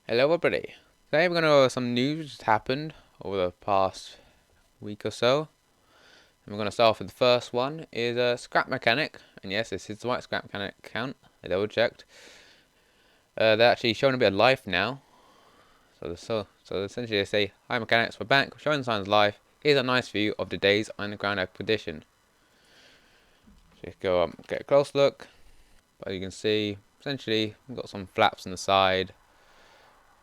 Hello everybody. Today we're going to go over some news that's happened over the past week or so. And we're going to start off with the first one is a Scrap Mechanic. And yes, this is the right Scrap Mechanic account. I double checked. They're actually showing a bit of life now. So essentially they say, "Hi mechanics, we're back, showing signs of life. Here's a nice view of today's underground expedition." Just go up, get a close look. But you can see, essentially, we've got some flaps on the side.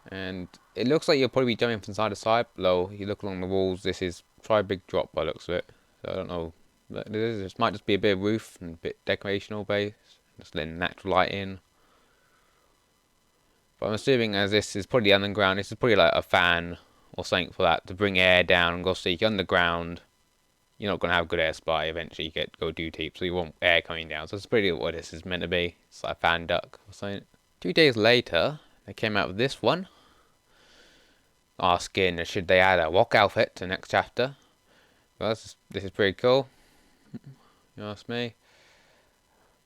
And it looks like you'll probably be jumping from side to side. Below, you look along the walls. This is try big drop by the looks of it. So I don't know. This might just be a bit of roof and a bit decorational base, just letting natural light in. But I'm assuming as this is probably underground, this is probably like a fan or something for that to bring air down. And obviously, underground, you're not gonna have good air supply. Eventually, you go too deep, so you want air coming down. So it's pretty what this is meant to be. It's like a fan duct or something. 2 days later, they came out with this one, asking should they add a walk outfit to the next chapter. Well, this is pretty cool. You ask me.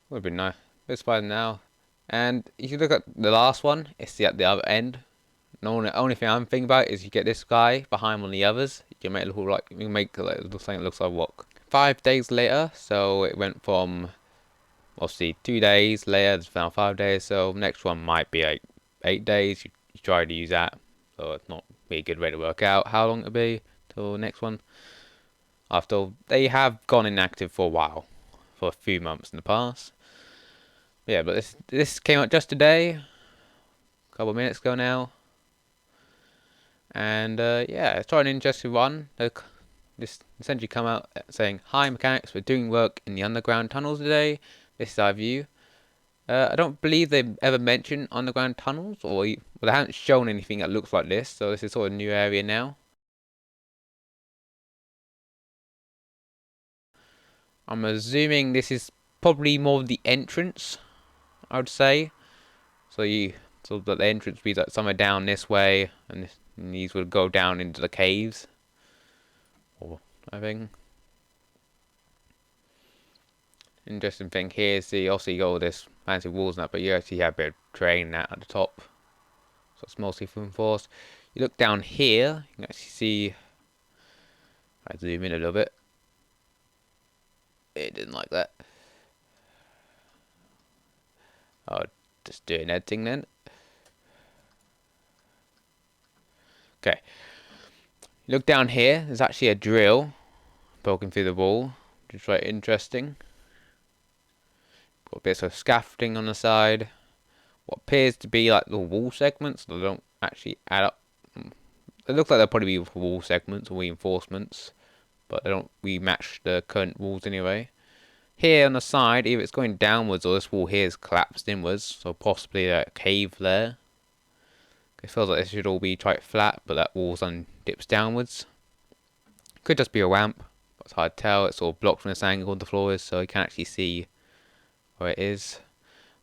Would be nice. It's fine now. And if you look at the last one, it's at the other end. The only thing I'm thinking about is you get this guy behind one of the others. You can make a little like you can make like something that looks like a walk. 5 days later, so it went from obviously 2 days later. It's now 5 days. So next one might be like 8 days. You try to use that, so it's not be a good way to work out how long it'll be till the next one. After they have gone inactive for a while, for a few months in the past. Yeah, but this came out just today, a couple of minutes ago now, and yeah, it's quite an interesting one. This essentially come out saying, "Hi mechanics, we're doing work in the underground tunnels today. This is our view." I don't believe they've ever mentioned underground tunnels, or well, they haven't shown anything that looks like this. So this is sort of a new area now. I'm assuming this is probably more of the entrance, I would say. So so that the entrance would be like somewhere down this way, and these would go down into the caves. Or I think interesting thing here is the obviously you got all this fancy walls and that, but you actually have a bit of terrain at the top, so it's mostly reinforced. You look down here, you can actually see. I zoom in a little bit. It didn't like that. Oh, just doing editing then. Okay, you look down here. There's actually a drill poking through the wall, which is quite interesting. Got bits of scaffolding on the side. What appears to be like the wall segments. They don't actually add up. It looks like they'll probably be wall segments or reinforcements, but they don't rematch the current walls anyway. Here on the side, either it's going downwards or this wall here is collapsed inwards, so possibly a cave there. It feels like this should all be quite flat, but that wall's on dips downwards. Could just be a ramp, but it's hard to tell. It's all blocked from this angle the floor is, so you can't actually see where it is.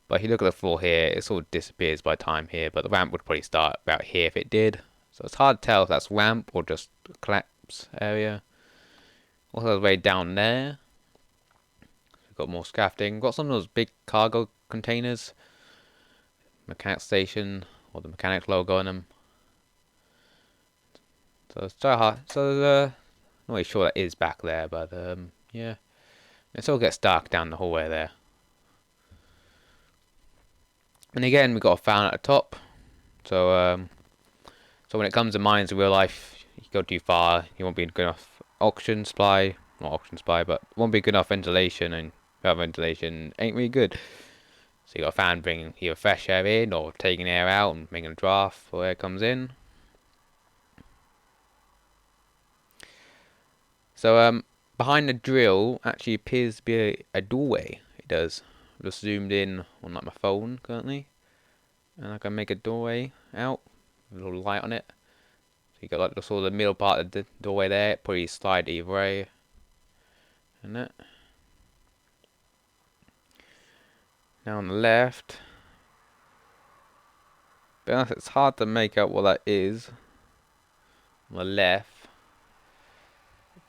But if you look at the floor here, it sort of disappears by time here, but the ramp would probably start about here if it did. So it's hard to tell if that's ramp or just a collapse area. Also, way down there, we've got more scaffolding. We've got some of those big cargo containers, mechanic station, or the mechanic logo on them. So it's try hard. So not really sure that is back there, but yeah, it all gets dark down the hallway there. And again, we've got a fan at the top. So so when it comes to mines in real life, you go too far, you won't be good enough oxygen supply, not oxygen supply, but won't be good enough ventilation, and without ventilation ain't really good. So you got a fan bringing either fresh air in or taking air out and making a draft for air comes in. So behind the drill actually appears to be a doorway. It does. I've just zoomed in on like my phone currently, and I can make a doorway out with a little light on it. So you got like the sort of the middle part of the doorway there. Probably slide either way, and that. Now on the left, but it's hard to make out what that is on the left.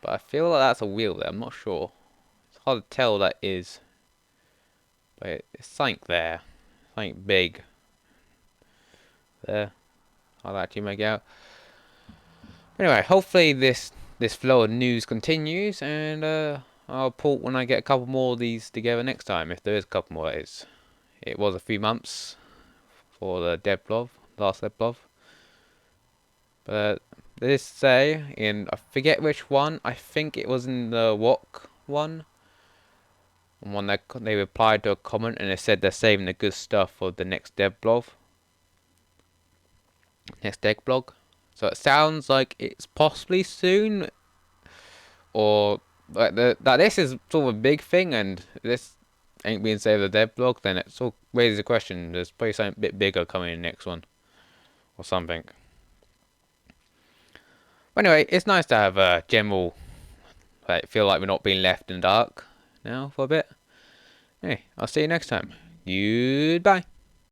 But I feel like that's a wheel there. I'm not sure. It's hard to tell what that is, but it's something there, something big there. I'll actually make it out. Anyway, hopefully this flow of news continues, and I'll report when I get a couple more of these together next time, if there is a couple more. It was a few months for the Deadblov, last Deadblov. But this say in, I forget which one. I think it was in the Wok one. One that they replied to a comment and they said they're saving the good stuff for the next Deadblog. So it sounds like it's possibly soon, or like that this is sort of a big thing and this ain't being saved the Deadblog. Then it sort of raises a question. There's probably something a bit bigger coming in next one, or something. But anyway, it's nice to have a general, like, feel like we're not being left in the dark now for a bit. Hey, I'll see you next time. Goodbye.